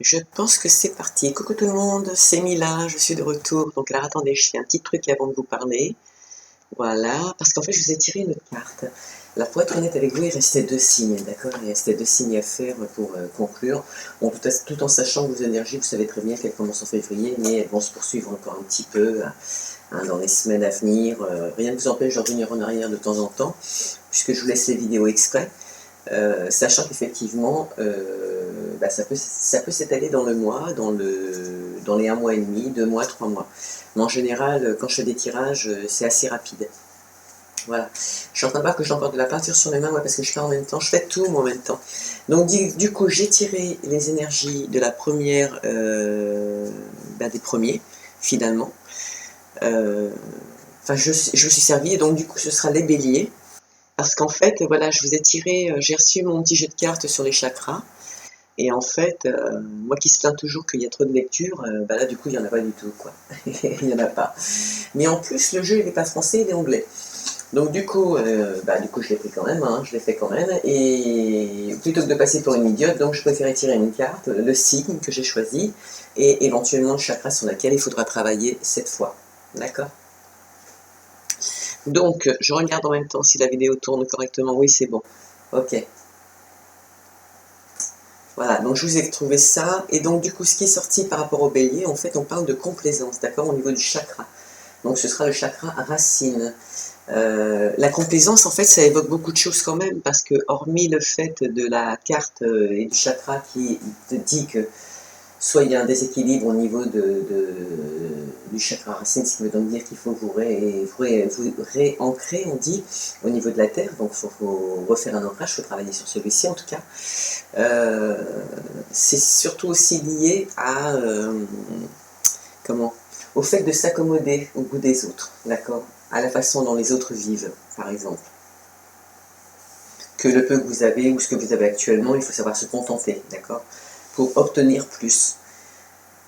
Je pense que c'est parti. Coucou tout le monde, c'est Mila, je suis de retour. Donc alors attendez, je fais un petit truc avant de vous parler. Voilà, parce qu'en fait je vous ai tiré une autre carte. Là, pour être honnête avec vous, il restait deux signes, d'accord? Il restait deux signes à faire pour conclure. Bon, tout en sachant que vos énergies, vous savez très bien qu'elles commencent en février, mais elles vont se poursuivre encore un petit peu hein, dans les semaines à venir. Rien ne vous empêche de revenir en arrière de temps en temps, puisque je vous laisse les vidéos exprès. Sachant qu'effectivement, bah, ça peut s'étaler dans le mois, dans les 1 mois et demi, 2 mois, 3 mois. Mais en général, quand je fais des tirages, c'est assez rapide. Voilà. Je suis en train de voir que j'ai encore de la peinture sur les mains, ouais, parce que je fais en même temps, je fais tout moi en même temps. Donc du coup, j'ai tiré les énergies de la première, bah, des premiers, finalement. Enfin, je me suis servi, et donc du coup, ce sera les béliers. Parce qu'en fait, voilà, je vous ai tiré, j'ai reçu mon petit jeu de cartes sur les chakras. Et en fait, moi qui se plains toujours qu'il y a trop de lecture, bah là, du coup, il n'y en a pas du tout, quoi. Il n'y en a pas. Mais en plus, le jeu, il n'est pas français, il est anglais. Donc du coup, je l'ai pris quand même, hein, je l'ai fait quand même. Et plutôt que de passer pour une idiote, donc je préférais tirer une carte, le signe que j'ai choisi, et éventuellement le chakra sur lequel il faudra travailler cette fois. D'accord? Donc, je regarde en même temps si la vidéo tourne correctement. Oui, c'est bon. Ok. Voilà, donc je vous ai trouvé ça. Et donc, du coup, ce qui est sorti par rapport au bélier, en fait, on parle de complaisance, d'accord, au niveau du chakra. Donc, ce sera le chakra racine. La complaisance, en fait, ça évoque beaucoup de choses quand même, parce que, hormis le fait de la carte et du chakra qui te dit que soit il y a un déséquilibre au niveau du chakra racine, ce qui veut donc dire qu'il faut vous réancrer, on dit, au niveau de la terre. Donc il faut refaire un ancrage, il faut travailler sur celui-ci en tout cas. C'est surtout aussi lié à comment, au fait de s'accommoder au goût des autres, d'accord, à la façon dont les autres vivent, par exemple. Que le peu que vous avez ou ce que vous avez actuellement, il faut savoir se contenter, d'accord, pour obtenir plus.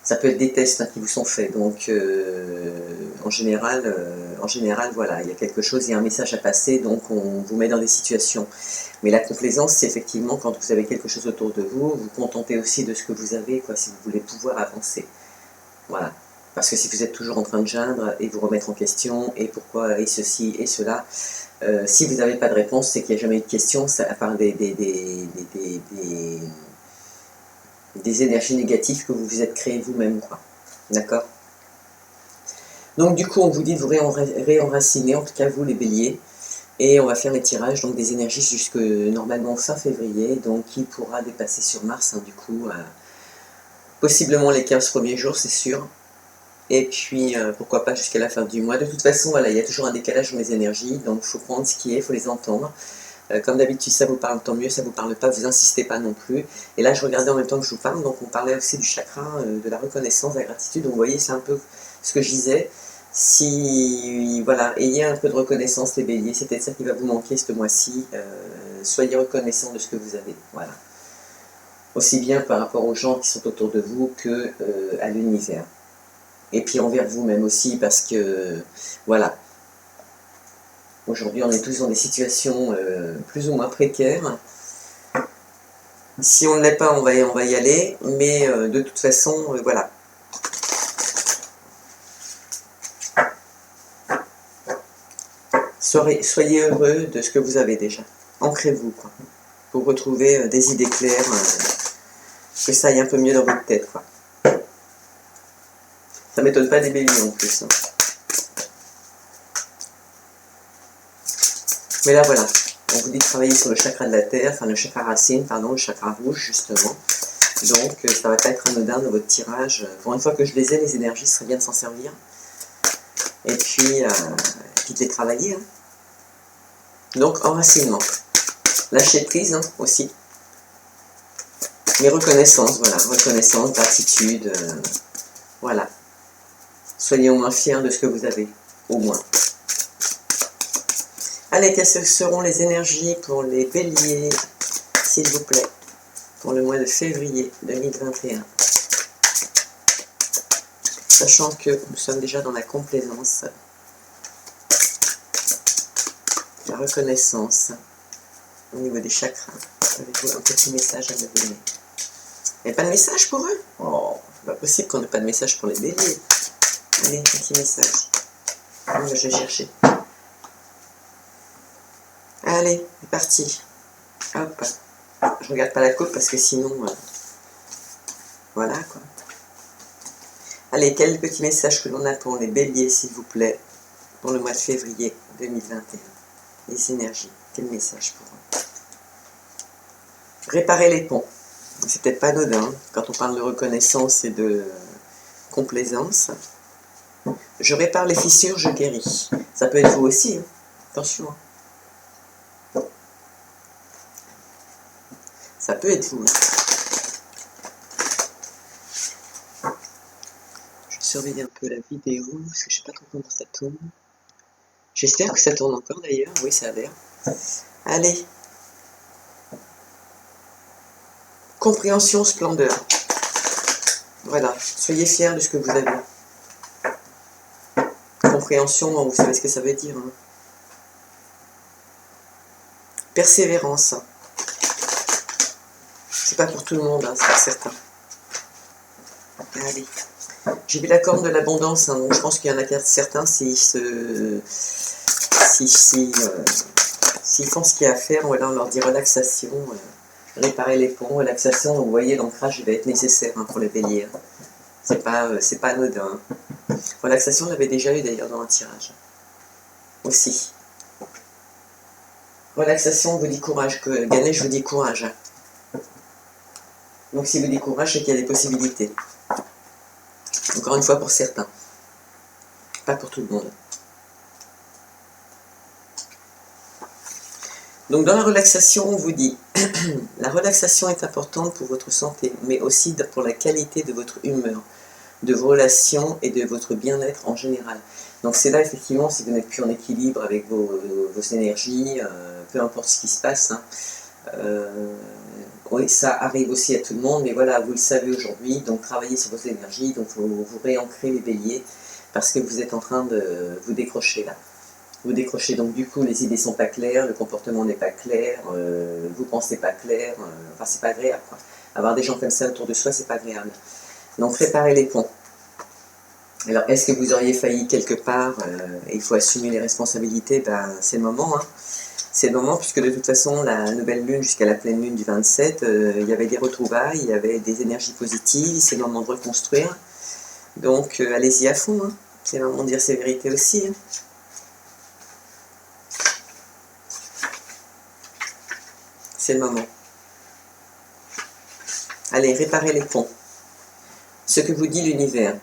Ça peut être des tests hein, qui vous sont faits, donc en général, voilà, il y a quelque chose, il y a un message à passer, donc on vous met dans des situations. Mais la complaisance, c'est effectivement quand vous avez quelque chose autour de vous, vous contentez aussi de ce que vous avez, quoi, si vous voulez pouvoir avancer. Voilà. Parce que si vous êtes toujours en train de geindre et vous remettre en question, et pourquoi, et ceci, et cela, si vous n'avez pas de réponse, c'est qu'il n'y a jamais eu de question, à part des énergies négatives que vous vous êtes créées vous-même, quoi. D'accord? Donc du coup, on vous dit de vous réenraciner, en tout cas vous les béliers, et on va faire les tirages donc des énergies jusque normalement fin février, donc qui pourra dépasser sur Mars, hein, du coup, possiblement les 15 premiers jours, c'est sûr, et puis pourquoi pas jusqu'à la fin du mois. De toute façon, voilà, il y a toujours un décalage dans les énergies, donc il faut prendre ce qui est, il faut les entendre. Comme d'habitude, ça vous parle, tant mieux, ça vous parle pas, vous insistez pas non plus. Et là, je regardais en même temps que je vous parle, donc on parlait aussi du chakra, de la reconnaissance, de la gratitude. Donc vous voyez, c'est un peu ce que je disais. Si, voilà, ayez un peu de reconnaissance les béliers, c'est peut-être ça qui va vous manquer ce mois-ci. Soyez reconnaissants de ce que vous avez, voilà. Aussi bien par rapport aux gens qui sont autour de vous que à l'univers. Et puis envers vous-même aussi, parce que, voilà, aujourd'hui, on est tous dans des situations plus ou moins précaires. Si on ne l'est pas, on va y aller, mais de toute façon, voilà. Soyez heureux de ce que vous avez déjà. Ancrez-vous, quoi, pour retrouver des idées claires, que ça aille un peu mieux dans votre tête, quoi. Ça m'étonne pas des béliers en plus. Hein. Mais là, voilà. On vous dit de travailler sur le chakra de la terre, enfin le chakra racine, pardon, le chakra rouge, justement. Donc, ça va pas être anodin dans votre tirage. Pour une fois que je les ai, les énergies, ce serait bien de s'en servir. Et puis de les travailler. Hein. Donc, enracinement. Lâcher prise hein, aussi. Mais reconnaissance, voilà. Reconnaissance, gratitude. Voilà. Soyez au moins fiers de ce que vous avez. Au moins. Allez, quelles seront les énergies pour les béliers, s'il vous plaît, pour le mois de février 2021. Sachant que nous sommes déjà dans la complaisance, la reconnaissance au niveau des chakras. Avez-vous un petit message à me donner? Il n'y a pas de message pour eux? Oh, c'est pas possible qu'on n'ait pas de message pour les béliers. Allez, un petit message. Je vais chercher. Allez, c'est parti. Hop. Je regarde pas la coupe parce que sinon... voilà quoi. Allez, quel petit message que l'on a pour les béliers, s'il vous plaît, pour le mois de février 2021. Les énergies, quel message pour eux? Réparer les ponts. C'est peut-être pas anodin, hein, quand on parle de reconnaissance et de complaisance. Je répare les fissures, je guéris. Ça peut être vous aussi, hein. Attention. Ça peut être vous. Hein. Je vais surveiller un peu la vidéo, parce que je sais pas trop comment ça tourne. J'espère que ça tourne encore d'ailleurs. Oui, ça a l'air. Allez. Compréhension, splendeur. Voilà. Soyez fiers de ce que vous avez. Compréhension, bon, vous savez ce que ça veut dire. Hein. Persévérance. C'est pas pour tout le monde, hein, c'est certain. Allez. J'ai vu la corne de l'abondance, hein, donc je pense qu'il y en a certains, s'ils font ce qu'il y a à faire, voilà, on leur dit relaxation, réparer les ponts, relaxation, donc vous voyez, l'ancrage va être nécessaire hein, pour les béliers. Hein. C'est pas anodin. Hein. Relaxation, on l'avait déjà eu d'ailleurs dans un tirage. Aussi. Relaxation vous dit courage, que Ganesh vous dit courage. Donc si vous dit courage, c'est qu'il y a des possibilités. Encore une fois pour certains. Pas pour tout le monde. Donc dans la relaxation, on vous dit, la relaxation est importante pour votre santé, mais aussi pour la qualité de votre humeur, de vos relations et de votre bien-être en général. Donc c'est là effectivement, si vous n'êtes plus en équilibre avec vos énergies, peu importe ce qui se passe, hein, oui, ça arrive aussi à tout le monde, mais voilà, vous le savez aujourd'hui, donc travaillez sur vos énergies, donc vous réancrez les béliers, parce que vous êtes en train de vous décrocher là. Vous décrochez, donc du coup les idées sont pas claires, le comportement n'est pas clair, vous pensez pas clair, enfin c'est pas agréable quoi. Avoir des gens comme ça autour de soi, c'est pas agréable. Donc réparez les ponts. Alors est-ce que vous auriez failli quelque part, et il faut assumer les responsabilités, ben c'est le moment, hein. C'est le moment, puisque de toute façon, la nouvelle lune jusqu'à la pleine lune du 27, il y avait des retrouvailles, il y avait des énergies positives, c'est le moment de reconstruire. Donc, allez-y à fond, hein. C'est le moment de dire ses vérités aussi. Hein. C'est le moment. Allez, réparez les ponts. Ce que vous dit l'univers.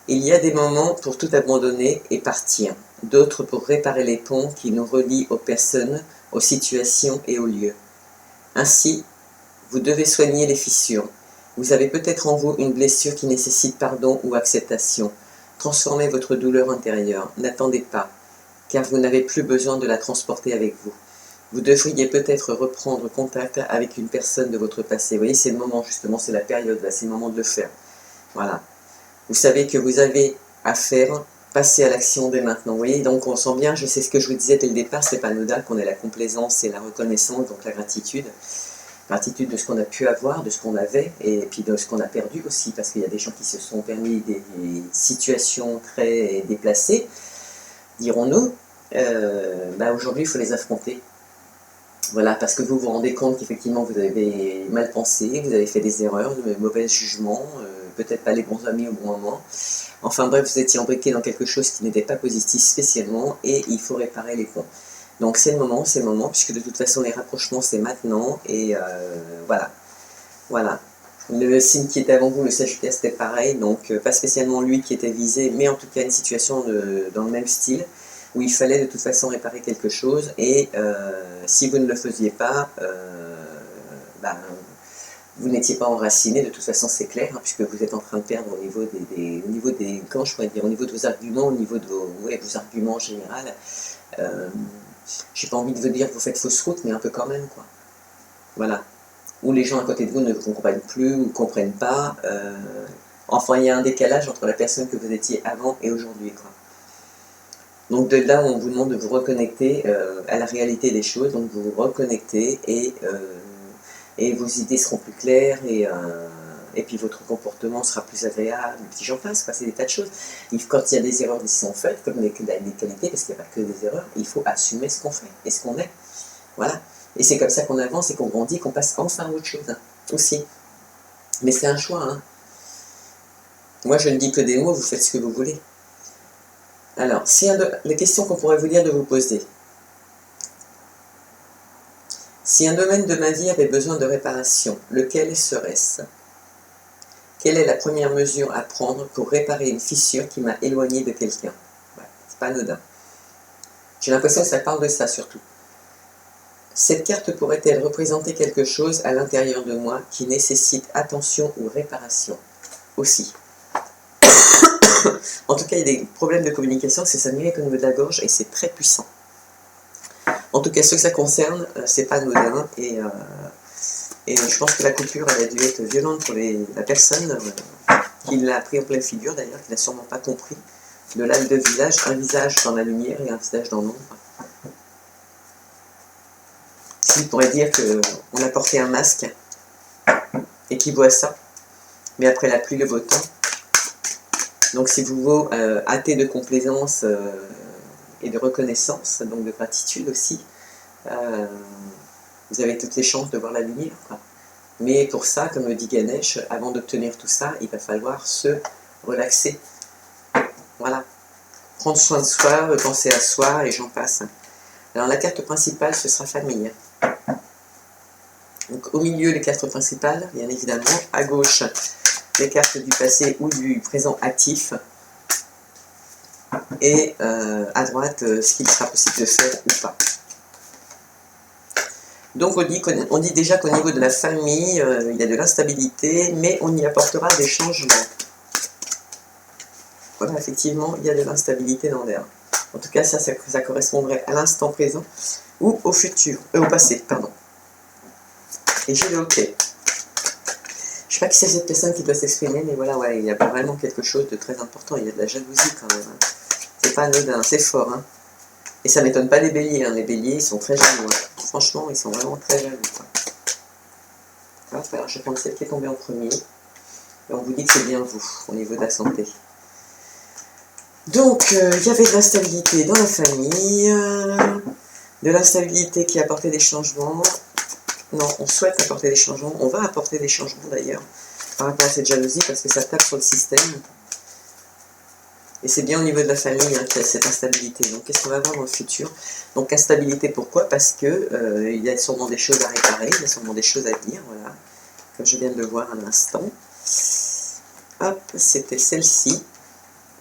Il y a des moments pour tout abandonner et partir, d'autres pour réparer les ponts qui nous relient aux personnes, aux situations et aux lieux. Ainsi, vous devez soigner les fissures. Vous avez peut-être en vous une blessure qui nécessite pardon ou acceptation. Transformez votre douleur intérieure. N'attendez pas, car vous n'avez plus besoin de la transporter avec vous. Vous devriez peut-être reprendre contact avec une personne de votre passé. Vous voyez, c'est le moment justement, c'est la période, là, c'est le moment de le faire. Voilà. Vous savez que vous avez à faire, passer à l'action dès maintenant. Vous voyez, donc on sent bien, je sais ce que je vous disais dès le départ, c'est pas anodin qu'on ait la complaisance et la reconnaissance, donc la gratitude. Gratitude de ce qu'on a pu avoir, de ce qu'on avait, et puis de ce qu'on a perdu aussi, parce qu'il y a des gens qui se sont permis des situations très déplacées, dirons-nous. Aujourd'hui, il faut les affronter. Voilà, parce que vous vous rendez compte qu'effectivement vous avez mal pensé, vous avez fait des erreurs, de mauvais jugements, peut-être pas les bons amis au bon moment. Enfin bref, vous étiez embriqué dans quelque chose qui n'était pas positif spécialement et il faut réparer les ponts. Donc c'est le moment, puisque de toute façon les rapprochements c'est maintenant et voilà. Voilà. Le signe qui était avant vous, le Sagittaire, c'était pareil, donc pas spécialement lui qui était visé, mais en tout cas une situation dans le même style, où il fallait de toute façon réparer quelque chose, et si vous ne le faisiez pas, vous n'étiez pas enraciné, de toute façon c'est clair, hein, puisque vous êtes en train de perdre au niveau des comment je pourrais dire, au niveau de vos arguments, au niveau de vos arguments en général. J'ai pas envie de vous dire que vous faites fausse route, mais un peu quand même, quoi. Voilà. Où les gens à côté de vous ne vous comprennent plus, ou ne comprennent pas. Enfin, il y a un décalage entre la personne que vous étiez avant et aujourd'hui, quoi. Donc de là, on vous demande de vous reconnecter à la réalité des choses, donc vous vous reconnectez et vos idées seront plus claires et puis votre comportement sera plus agréable, et puis j'en passe, c'est des tas de choses. Quand il y a des erreurs qui sont faites, comme des qualités, parce qu'il n'y a pas que des erreurs, il faut assumer ce qu'on fait et ce qu'on est. Voilà. Et c'est comme ça qu'on avance et qu'on grandit, qu'on passe enfin à autre chose, hein, aussi. Mais c'est un choix, hein. Moi, je ne dis que des mots, vous faites ce que vous voulez. Alors, les questions qu'on pourrait vous dire de vous poser. Si un domaine de ma vie avait besoin de réparation, lequel serait-ce? Quelle est la première mesure à prendre pour réparer une fissure qui m'a éloigné de quelqu'un? Ouais, c'est pas anodin. J'ai l'impression que ça parle de ça surtout. Cette carte pourrait-elle représenter quelque chose à l'intérieur de moi qui nécessite attention ou réparation? Aussi. En tout cas, il y a des problèmes de communication, c'est ça m'irrite au niveau de la gorge et c'est très puissant. En tout cas, ceux que ça concerne, c'est pas anodin et je pense que la coupure, elle a dû être violente pour la personne qui l'a pris en pleine figure d'ailleurs, qui n'a sûrement pas compris. De là, deux visages, un visage dans la lumière et un visage dans l'ombre. S'il pourrait dire qu'on a porté un masque et qu'il voit ça, mais après la pluie, le beau temps. Donc c'est vous hâté de complaisance et de reconnaissance, donc de gratitude aussi. Vous avez toutes les chances de voir la lumière, quoi. Mais pour ça, comme le dit Ganesh, avant d'obtenir tout ça, il va falloir se relaxer. Voilà. Prendre soin de soi, penser à soi, et j'en passe. Alors la carte principale, ce sera famille. Donc au milieu, les cartes principales, bien évidemment. À gauche, les cartes du passé ou du présent actif. Et à droite, ce qu'il sera possible de faire ou pas. Donc on dit déjà qu'au niveau de la famille, il y a de l'instabilité, mais on y apportera des changements. Voilà, effectivement, il y a de l'instabilité dans l'air. En tout cas, ça correspondrait à l'instant présent ou au futur, au passé, pardon. Et j'ai le OK. Je ne sais pas qui c'est cette personne qui doit s'exprimer, mais voilà, ouais, il y a vraiment quelque chose de très important. Il y a de la jalousie quand même. Hein. C'est pas anodin, c'est fort. Hein. Et ça ne m'étonne pas des béliers. Hein. Les béliers, ils sont très jaloux. Hein. Franchement, ils sont vraiment très jaloux. Hop, alors je vais prendre celle qui est tombée en premier. Et on vous dit que c'est bien vous, au niveau de la santé. Donc, il y avait de l'instabilité dans la famille, de l'instabilité qui apportait des changements. Non, on souhaite apporter des changements. On va apporter des changements d'ailleurs par rapport à cette jalousie parce que ça tape sur le système. Et c'est bien au niveau de la famille hein, qu'il y a cette instabilité. Donc, qu'est-ce qu'on va voir dans le futur? Donc, instabilité, pourquoi? Parce que il y a sûrement des choses à réparer, il y a sûrement des choses à dire, voilà. Comme je viens de le voir à l'instant. Hop, c'était celle-ci.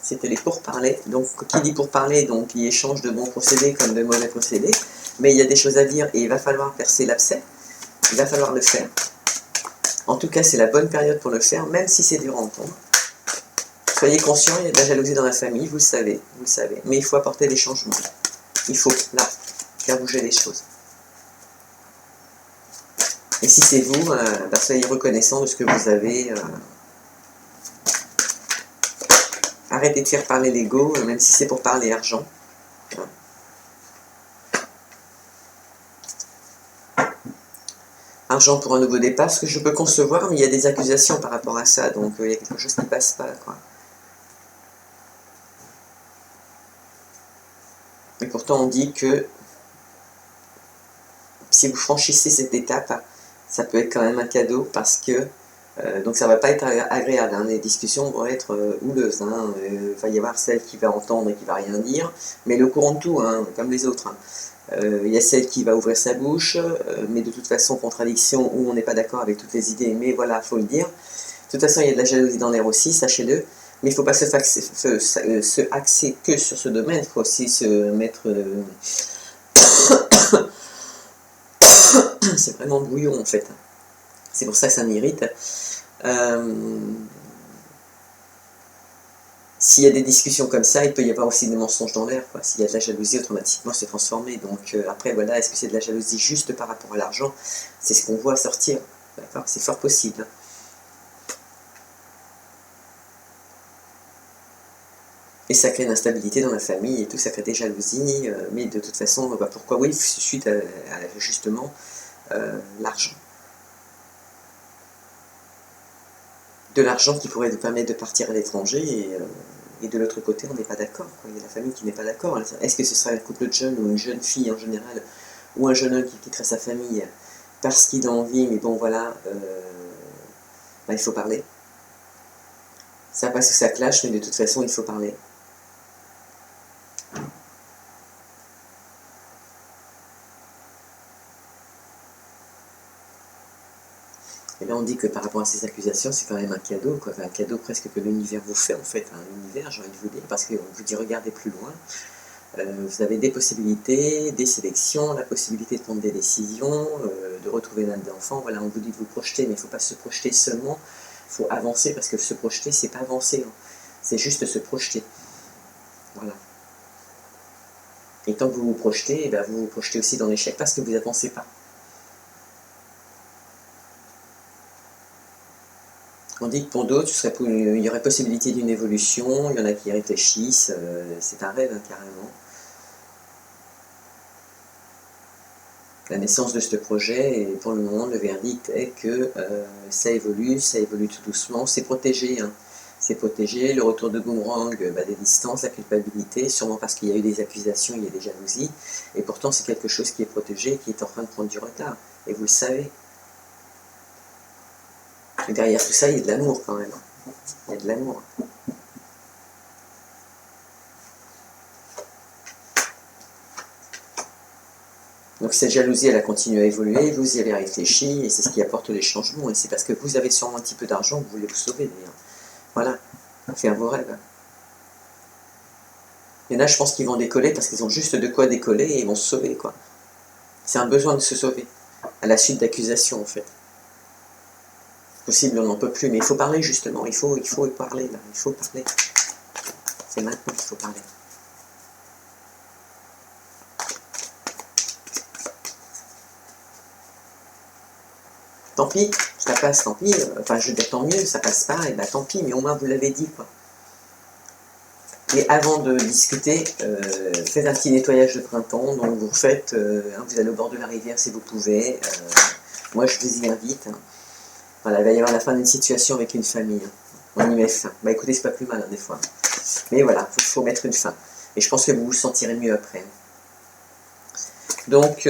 C'était les pourparlers. Donc, qui dit pourparler, donc il échange de bons procédés comme de mauvais procédés. Mais il y a des choses à dire et il va falloir percer l'abcès. Il va falloir le faire. En tout cas, c'est la bonne période pour le faire, même si c'est dur à entendre. Soyez conscients, il y a de la jalousie dans la famille, vous le savez, vous le savez. Mais il faut apporter des changements. Il faut, là, faire bouger les choses. Et si c'est vous, soyez reconnaissant de ce que vous avez. Arrêtez de faire parler l'ego, même si c'est pour parler argent. Argent pour un nouveau départ, ce que je peux concevoir, mais il y a des accusations par rapport à ça, donc il y a quelque chose qui ne passe pas, quoi. Et pourtant on dit que si vous franchissez cette étape, ça peut être quand même un cadeau, parce que donc ça ne va pas être agréable, hein. Les discussions vont être houleuses, hein. Il va y avoir celle qui va entendre et qui ne va rien dire, mais le courant de tout, hein, comme les autres, hein. Il y a celle qui va ouvrir sa bouche, mais de toute façon contradiction, où on n'est pas d'accord avec toutes les idées, mais voilà, il faut le dire. De toute façon, il y a de la jalousie dans l'air aussi, sachez-le, mais il ne faut pas se axer que sur ce domaine, il faut aussi se mettre... C'est vraiment brouillon en fait, c'est pour ça que ça m'irrite. S'il y a des discussions comme ça, il peut y avoir aussi des mensonges dans l'air. S'il y a de la jalousie, automatiquement c'est transformé. Donc après, voilà, est-ce que c'est de la jalousie juste par rapport à l'argent? C'est ce qu'on voit sortir. D'accord, c'est fort possible. Et ça crée une instabilité dans la famille et tout, ça crée des jalousies. Mais de toute façon, pourquoi? Oui, suite à justement l'argent. de l'argent qui pourrait vous permettre de partir à l'étranger et de l'autre côté, on n'est pas d'accord. Il y a la famille qui n'est pas d'accord. Est-ce que ce serait un couple de jeunes ou une jeune fille en général, ou un jeune homme qui quitterait sa famille parce qu'il a envie, mais bon voilà, il faut parler. Ça passe ou ça clash, mais de toute façon, il faut parler. Et là, on dit que par rapport à ces accusations, c'est quand même un cadeau, quoi. Enfin, un cadeau presque que l'univers vous fait, en fait. Hein. L'univers, j'ai envie de vous dire, parce qu'on vous dit regardez plus loin. Vous avez des possibilités, des sélections, la possibilité de prendre des décisions, de retrouver l'âme d'enfant. Voilà, on vous dit de vous projeter, mais il ne faut pas se projeter seulement, il faut avancer, parce que se projeter, c'est pas avancer, hein. C'est juste se projeter. Voilà. Et tant que vous vous projetez, vous vous projetez aussi dans l'échec parce que vous n'avancez pas. On dit que pour d'autres, il y aurait possibilité d'une évolution, il y en a qui y réfléchissent, c'est un rêve, hein, carrément. La naissance de ce projet, et pour le moment, le verdict est que ça évolue tout doucement, c'est protégé, hein. C'est protégé, le retour de boomerang, des distances, la culpabilité, sûrement parce qu'il y a eu des accusations, il y a des jalousies, et pourtant c'est quelque chose qui est protégé, qui est en train de prendre du retard, et vous le savez. Et derrière tout ça, il y a de l'amour quand même. Il y a de l'amour. Donc cette jalousie, elle a continué à évoluer, vous y avez réfléchi, et c'est ce qui apporte les changements. Et c'est parce que vous avez sûrement un petit peu d'argent que vous voulez vous sauver d'ailleurs. Voilà, faire vos rêves. Il y en a, je pense, qui vont décoller parce qu'ils ont juste de quoi décoller et ils vont se sauver, quoi. C'est un besoin de se sauver, à la suite d'accusations, en fait. Possible, on n'en peut plus, mais il faut parler justement, il faut parler là, il faut parler. C'est maintenant qu'il faut parler. Tant pis, ça passe, tant pis, enfin je veux dire tant mieux, ça passe pas, et tant pis, mais au moins vous l'avez dit, quoi. Et avant de discuter, faites un petit nettoyage de printemps, donc vous faites, vous allez au bord de la rivière si vous pouvez, moi je vous y invite, hein. Voilà, il va y avoir la fin d'une situation avec une famille. On y met fin. Écoutez, c'est pas plus mal, hein, des fois. Mais voilà, il faut mettre une fin. Et je pense que vous vous sentirez mieux après. Donc,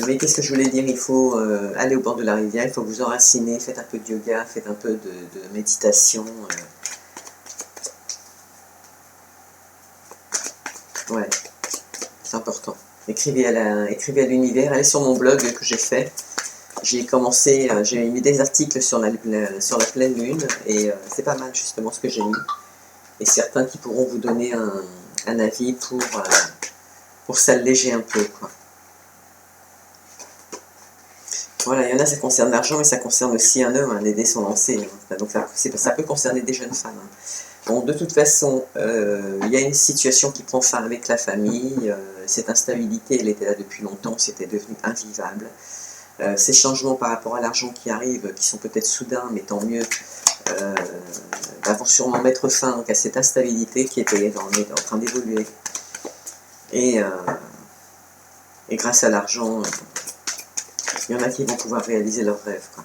mais qu'est-ce que je voulais dire? Il faut aller au bord de la rivière, il faut vous enraciner, faites un peu de yoga, faites un peu de méditation. Ouais, c'est important. Écrivez à l'univers, allez sur mon blog que j'ai fait. J'ai commencé, j'ai mis des articles sur la pleine lune, et c'est pas mal justement ce que j'ai mis. Et certains qui pourront vous donner un avis pour s'alléger un peu, quoi. Voilà, il y en a, ça concerne l'argent, mais ça concerne aussi un homme, les dés sont lancés. Hein. Donc ça peut concerner des jeunes femmes. Hein. Bon, de toute façon, il y a une situation qui prend fin avec la famille. Cette instabilité, elle était là depuis longtemps, c'était devenu invivable. Ces changements par rapport à l'argent qui arrivent, qui sont peut-être soudains, mais tant mieux, vont sûrement mettre fin donc, à cette instabilité qui était en train d'évoluer. Et grâce à l'argent, il y en a qui vont pouvoir réaliser leurs rêves, quoi.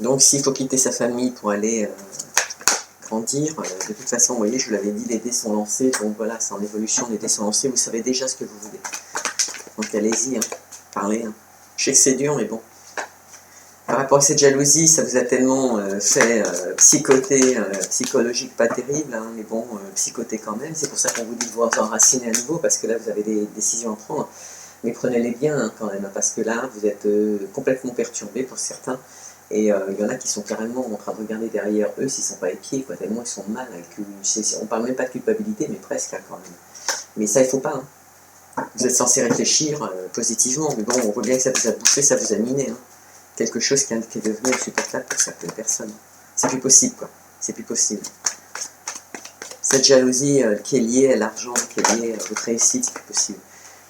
Donc s'il faut quitter sa famille pour aller grandir, de toute façon, vous voyez, je vous l'avais dit, les dés sont lancés, donc voilà, c'est en évolution, les dés sont lancés, vous savez déjà ce que vous voulez. Donc allez-y, hein, parlez. Hein. Je sais que c'est dur, mais bon. Par rapport à cette jalousie, ça vous a tellement fait psychoter, psychologique pas terrible, hein, mais bon, psychoter quand même. C'est pour ça qu'on vous dit de vous enraciner à nouveau, parce que là, vous avez des décisions à prendre. Mais prenez-les bien hein, quand même, parce que là, vous êtes complètement perturbés pour certains. Et il y en a qui sont carrément en train de regarder derrière eux s'ils ne sont pas épiés, quoi, tellement ils sont mal. On parle même pas de culpabilité, mais presque hein, quand même. Mais ça, il ne faut pas. Hein. Vous êtes censé réfléchir positivement, mais bon, on voit bien que ça vous a bouffé, ça vous a miné. Hein. Quelque chose qui est devenu insupportable pour certaines personnes. C'est plus possible, quoi. C'est plus possible. Cette jalousie qui est liée à l'argent, qui est liée à votre réussite, c'est plus possible.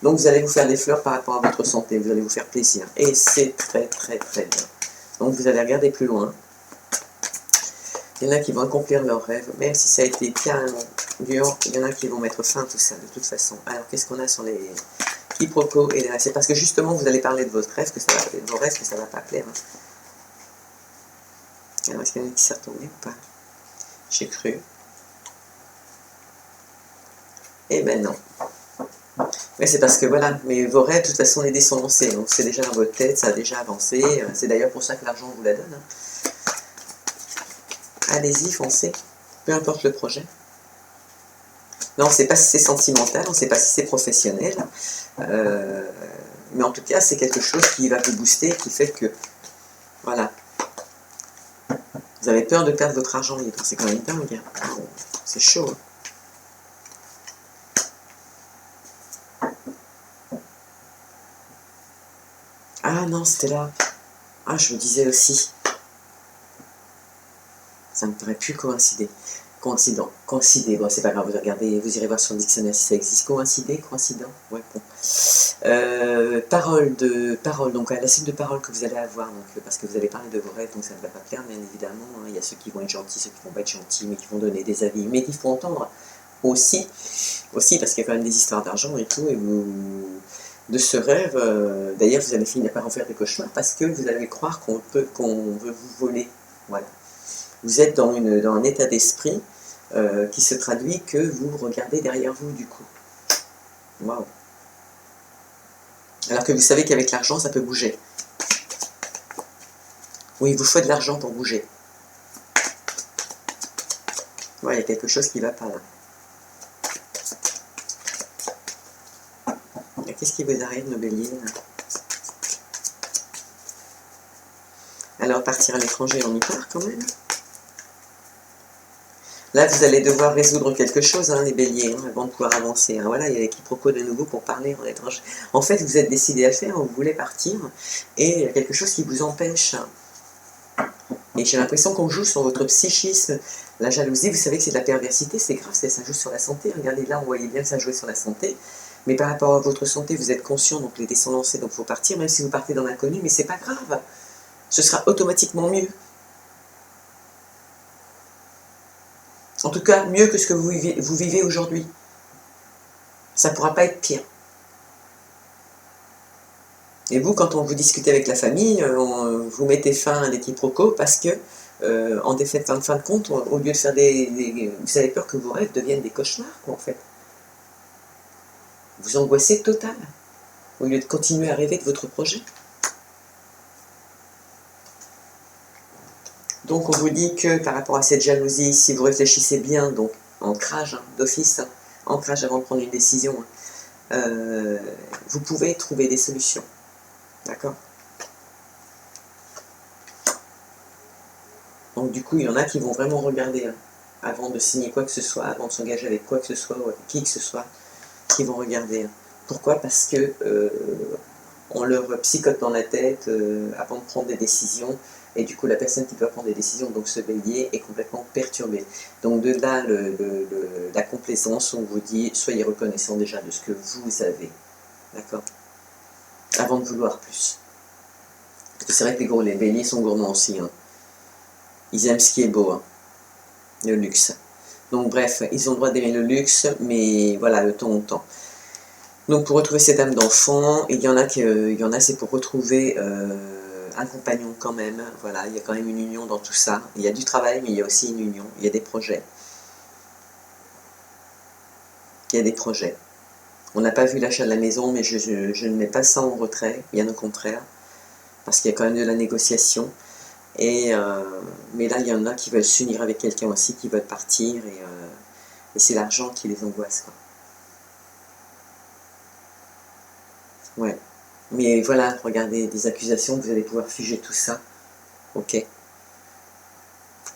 Donc vous allez vous faire des fleurs par rapport à votre santé, vous allez vous faire plaisir. Et c'est très très très bien. Donc vous allez regarder plus loin. Il y en a qui vont accomplir leurs rêves, même si ça a été carrément dur, il y en a qui vont mettre fin à tout ça, de toute façon. Alors qu'est-ce qu'on a sur les quiproquo, et c'est parce que justement vous allez parler de votre rêve, que ça va, de vos rêves, que ça va pas plaire. Hein. Alors, est-ce qu'il y en a qui s'est retourné ou pas? J'ai cru. Eh ben non. Mais c'est parce que voilà, mais vos rêves, de toute façon, les dés sont lancés, donc c'est déjà dans votre tête, ça a déjà avancé, c'est d'ailleurs pour ça que l'argent vous la donne. Hein. Allez-y, foncez, peu importe le projet. Non, on ne sait pas si c'est sentimental, on ne sait pas si c'est professionnel, mais en tout cas, c'est quelque chose qui va vous booster, qui fait que, voilà, vous avez peur de perdre votre argent libre, c'est quand même dingue, hein. C'est chaud. Hein. Ah non, c'était là. Ah, je me disais aussi. Ça ne pourrait plus coïncider. Coïncider, bon, c'est pas grave, vous regardez, vous irez voir sur le dictionnaire si ça existe. Coïncider, coïncident, ouais, bon. Parole, donc à la suite de paroles que vous allez avoir, donc, parce que vous allez parler de vos rêves, donc ça ne va pas plaire, bien évidemment. Hein, il y a ceux qui vont être gentils, ceux qui vont pas être gentils, mais qui vont donner des avis, mais qu'il faut entendre aussi parce qu'il y a quand même des histoires d'argent et tout, et vous, de ce rêve, d'ailleurs vous allez finir par en faire des cauchemars parce que vous allez croire qu'on veut vous voler, voilà. Vous êtes dans un état d'esprit qui se traduit que vous regardez derrière vous du coup. Waouh. Alors que vous savez qu'avec l'argent, ça peut bouger. Oui, il vous faut de l'argent pour bouger. Ouais, il y a quelque chose qui ne va pas là. Qu'est-ce qui vous arrive, nos béliers là? Alors, partir à l'étranger, on y part quand même. Là, vous allez devoir résoudre quelque chose, hein, les béliers, hein, avant de pouvoir avancer. Hein. Voilà, il y a les quiproquos de nouveau pour parler en étranger. En fait, vous êtes décidé à le faire, vous voulez partir, et il y a quelque chose qui vous empêche. Et j'ai l'impression qu'on joue sur votre psychisme. La jalousie, vous savez que c'est de la perversité, c'est grave, ça joue sur la santé. Regardez là, on voyait bien que ça jouait sur la santé. Mais par rapport à votre santé, vous êtes conscient, donc les dés sont lancés, donc il faut partir, même si vous partez dans l'inconnu, mais c'est pas grave. Ce sera automatiquement mieux. En tout cas, mieux que ce que vous vivez aujourd'hui. Ça ne pourra pas être pire. Et vous, quand on vous discutez avec la famille, vous mettez fin à des quiproquos parce que, en fin de compte, au lieu de faire vous avez peur que vos rêves deviennent des cauchemars, quoi, en fait. Vous angoissez total, au lieu de continuer à rêver de votre projet. Donc on vous dit que par rapport à cette jalousie, si vous réfléchissez bien, donc ancrage, hein, d'office, hein, ancrage avant de prendre une décision, vous pouvez trouver des solutions. D'accord? Donc du coup, il y en a qui vont vraiment regarder, hein, avant de signer quoi que ce soit, avant de s'engager avec quoi que ce soit, ou avec qui que ce soit, qui vont regarder. Hein. Pourquoi? Parce que on leur psychote dans la tête avant de prendre des décisions, et du coup la personne qui doit prendre des décisions, donc ce bélier, est complètement perturbée. Donc de là la complaisance, on vous dit, soyez reconnaissant déjà de ce que vous avez, d'accord? Avant de vouloir plus. Parce que c'est vrai que les béliers sont gourmands aussi, hein. Ils aiment ce qui est beau, hein. Le luxe. Donc bref, ils ont le droit d'aimer le luxe, mais voilà, le temps au temps. Donc pour retrouver cette âme d'enfant, il y en a c'est pour retrouver un compagnon quand même, voilà, il y a quand même une union dans tout ça. Il y a du travail, mais il y a aussi une union, il y a des projets. Il y a des projets. On n'a pas vu l'achat de la maison, mais je ne mets pas ça en retrait, bien au contraire, parce qu'il y a quand même de la négociation. Mais là, il y en a qui veulent s'unir avec quelqu'un aussi, qui veulent partir, et c'est l'argent qui les angoisse, quoi. Ouais. Mais voilà, regardez, des accusations, vous allez pouvoir figer tout ça. Ok.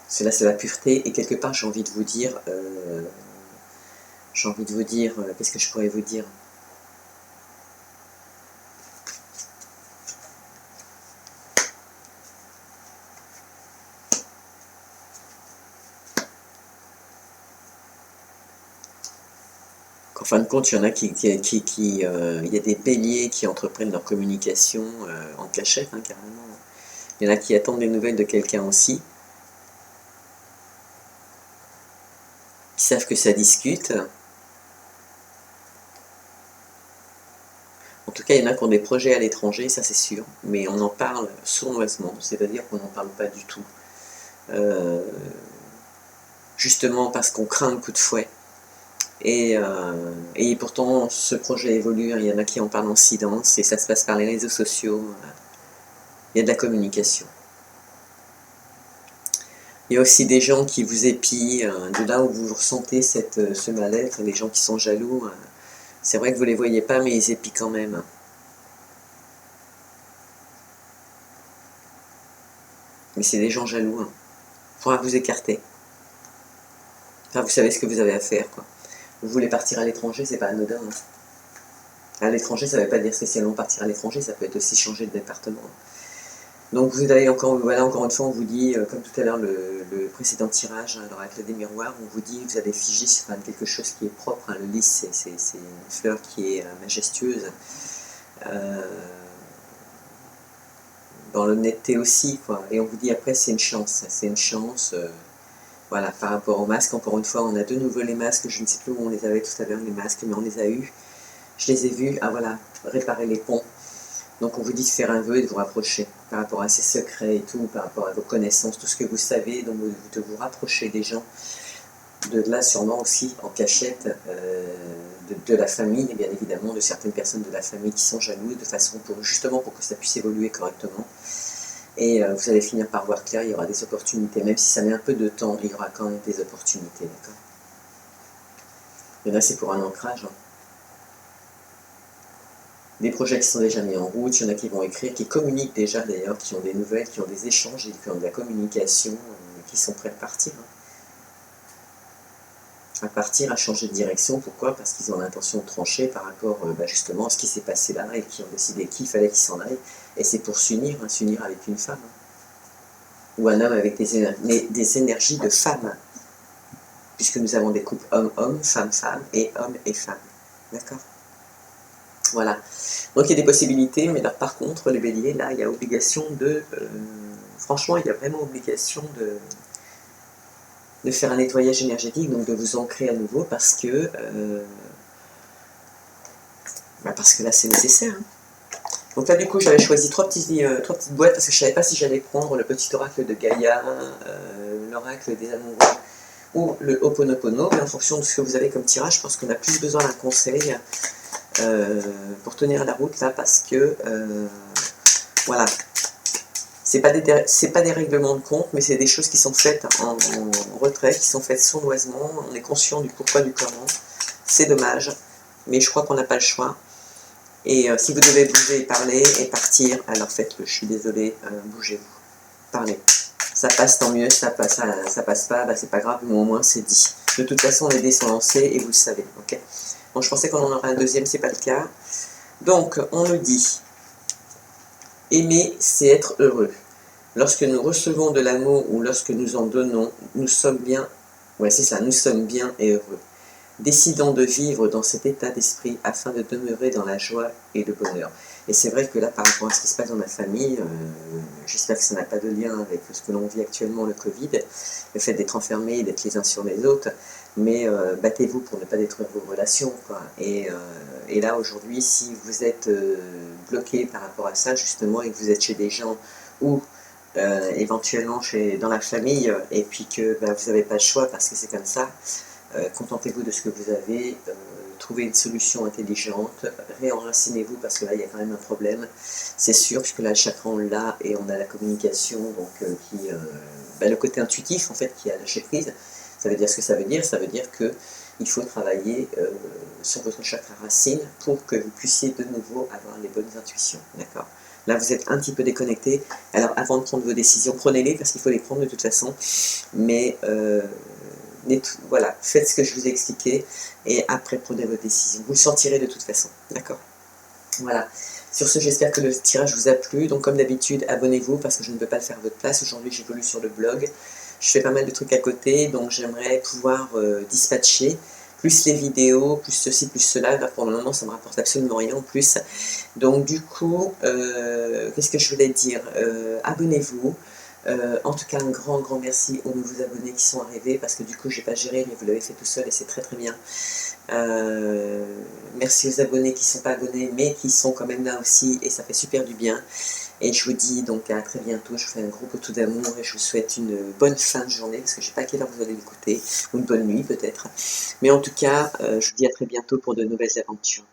Cela, c'est la pureté. Et quelque part, j'ai envie de vous dire, qu'est-ce que je pourrais vous dire? En fin de compte, il y en a il y a des béliers qui entreprennent leur communication en cachette, hein, carrément. Il y en a qui attendent des nouvelles de quelqu'un aussi, qui savent que ça discute. cas, il y en a qui ont des projets à l'étranger, ça c'est sûr, mais on en parle sournoisement, c'est-à-dire qu'on n'en parle pas du tout. Justement parce qu'on craint le coup de fouet. Et pourtant, ce projet évolue, il y en a qui en parlent en silence, et ça se passe par les réseaux sociaux. Il y a de la communication. Il y a aussi des gens qui vous épient, de là où vous ressentez ce mal-être, les gens qui sont jaloux. C'est vrai que vous ne les voyez pas, mais ils épient quand même. Mais c'est des gens jaloux. Il faudra vous écarter. Enfin, vous savez ce que vous avez à faire, quoi. Vous voulez partir à l'étranger, c'est pas anodin. À l'étranger, ça ne veut pas dire spécialement partir à l'étranger, ça peut être aussi changer de département. Donc vous avez encore, voilà, encore une fois, on vous dit, comme tout à l'heure le précédent tirage, alors avec des miroirs, on vous dit, vous avez figé sur quelque chose qui est propre, le lys, c'est une fleur qui est majestueuse, dans l'honnêteté aussi, quoi. Et on vous dit après, c'est une chance, voilà, par rapport aux masques, encore une fois, on a de nouveau les masques, je ne sais plus où on les avait tout à l'heure, les masques, mais on les a eus, je les ai vus, ah voilà, réparer les ponts. Donc on vous dit de faire un vœu et de vous rapprocher par rapport à ces secrets et tout, par rapport à vos connaissances, tout ce que vous savez, donc de vous rapprocher des gens, de là sûrement aussi en cachette de la famille, et bien évidemment de certaines personnes de la famille qui sont jalouses, de façon justement pour que ça puisse évoluer correctement. Et vous allez finir par voir clair, il y aura des opportunités, même si ça met un peu de temps, il y aura quand même des opportunités, d'accord. Il y en a c'est pour un ancrage, hein. Des projets qui sont déjà mis en route, il y en a qui vont écrire, qui communiquent déjà d'ailleurs, qui ont des nouvelles, qui ont des échanges, et qui ont de la communication, qui sont prêts à partir. À partir, à changer de direction. Pourquoi? Parce qu'ils ont l'intention de trancher par rapport justement à ce qui s'est passé là, et qui ont décidé qu'il fallait qu'ils s'en aillent. Et c'est pour s'unir, s'unir avec une femme. Ou un homme avec des énergies de femme. Puisque nous avons des couples homme-homme, femme-femme, et homme et femme. D'accord? Voilà, donc il y a des possibilités, mais là, par contre, les béliers, là, il y a obligation de... franchement, il y a vraiment obligation de faire un nettoyage énergétique, donc de vous ancrer à nouveau, parce que là, c'est nécessaire. Hein. Donc là, du coup, j'avais choisi trois petites boîtes, parce que je ne savais pas si j'allais prendre le petit oracle de Gaïa, l'oracle des amoureux, ou le Ho'oponopono, mais en fonction de ce que vous avez comme tirage, je pense qu'on a plus besoin d'un conseil pour tenir la route là, parce que voilà, c'est pas des règlements de compte, mais c'est des choses qui sont faites en retrait, qui sont faites sournoisement, on est conscient du pourquoi, du comment, c'est dommage, mais je crois qu'on n'a pas le choix, et si vous devez bouger et parler et partir, alors faites-le, je suis désolée, bougez-vous, parlez, ça passe tant mieux, ça passe pas, bah, c'est pas grave, mais au moins c'est dit, de toute façon les dés sont lancés et vous le savez, ok. Bon, je pensais qu'on en aurait un deuxième, c'est pas le cas. Donc, on nous dit, aimer, c'est être heureux. Lorsque nous recevons de l'amour ou lorsque nous en donnons, nous sommes bien, ouais c'est ça, nous sommes bien et heureux. Décidons de vivre dans cet état d'esprit afin de demeurer dans la joie et le bonheur. Et c'est vrai que là, par rapport à ce qui se passe dans ma famille, j'espère que ça n'a pas de lien avec ce que l'on vit actuellement, le Covid, le fait d'être enfermé, d'être les uns sur les autres, mais battez-vous pour ne pas détruire vos relations, quoi. Et là, aujourd'hui, si vous êtes bloqué par rapport à ça, justement, et que vous êtes chez des gens ou éventuellement dans la famille, et puis que vous n'avez pas le choix parce que c'est comme ça, contentez-vous de ce que vous avez, trouvez une solution intelligente, réenracinez-vous parce que là il y a quand même un problème, c'est sûr, puisque là le chakra on l'a et on a la communication, donc le côté intuitif en fait qui a lâché prise. Ça veut dire ce que ça veut dire qu'il faut travailler sur votre chakra racine pour que vous puissiez de nouveau avoir les bonnes intuitions, d'accord? Là, vous êtes un petit peu déconnecté. Alors, avant de prendre vos décisions, prenez-les parce qu'il faut les prendre de toute façon. Mais voilà, faites ce que je vous ai expliqué et après, prenez vos décisions. Vous le sentirez de toute façon, d'accord? Voilà. Sur ce, j'espère que le tirage vous a plu. Donc, comme d'habitude, abonnez-vous parce que je ne peux pas le faire à votre place. Aujourd'hui, j'évolue sur le blog. Je fais pas mal de trucs à côté, donc j'aimerais pouvoir dispatcher plus les vidéos, plus ceci, plus cela. Là, pour le moment, ça me rapporte absolument rien en plus. Donc, du coup, qu'est-ce que je voulais dire? Abonnez-vous, En tout cas, un grand merci aux nouveaux abonnés qui sont arrivés, parce que du coup, j'ai pas géré, mais vous l'avez fait tout seul et c'est très bien. Merci aux abonnés qui ne sont pas abonnés, mais qui sont quand même là aussi, et ça fait super du bien. Et je vous dis donc à très bientôt, je vous fais un gros coucou d'amour, et je vous souhaite une bonne fin de journée, parce que je ne sais pas à quelle heure vous allez l'écouter, ou une bonne nuit peut-être. Mais en tout cas, je vous dis à très bientôt pour de nouvelles aventures.